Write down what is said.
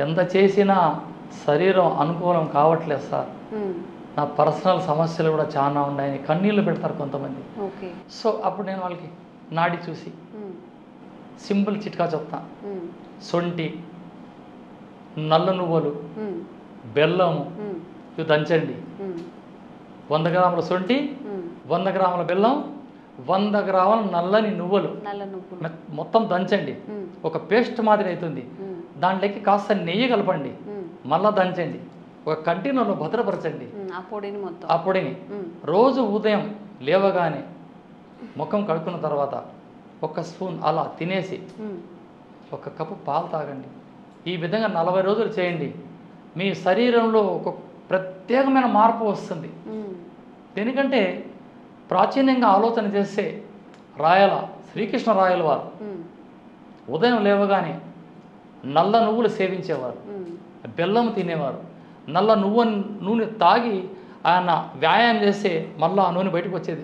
ఎంత చేసినా శరీరం అనుకూలం కావట్లేదు సార్. నా పర్సనల్ సమస్యలు కూడా చాలా ఉన్నాయని కన్నీళ్ళు పెడతారు కొంతమంది. సో అప్పుడు నేను వాళ్ళకి నాడి చూసి సింపుల్ చిట్కా చెప్తా. సొంటి, నల్ల నువ్వులు, బెల్లము ఇవి దంచండి. 100 గ్రాముల సొంటి, 100 గ్రాముల బెల్లం, 100 గ్రాముల నల్లని నువ్వులు మొత్తం దంచండి. ఒక పేస్ట్ మాదిరి అవుతుంది. దాంట్లోకి కాస్త నెయ్యి కలపండి, మళ్ళా దంచండి, ఒక కంటైనర్లో భద్రపరచండి. ఆ పొడిని రోజు ఉదయం లేవగానే ముఖం కడుక్కున్న తర్వాత ఒక స్పూన్ అలా తినేసి ఒక కప్పు పాలు తాగండి. ఈ విధంగా 40 రోజులు చేయండి. మీ శరీరంలో ఒక ప్రత్యేకమైన మార్పు వస్తుంది. ఎందుకంటే ప్రాచీనంగా ఆలోచన చేస్తే శ్రీకృష్ణ రాయల వారు ఉదయం లేవగానే నల్ల నువ్వులు సేవించేవారు, బెల్లం తినేవారు, నల్ల నూనె తాగి ఆయన వ్యాయామం చేస్తే మళ్ళీ ఆ నూనె బయటకు వచ్చేది.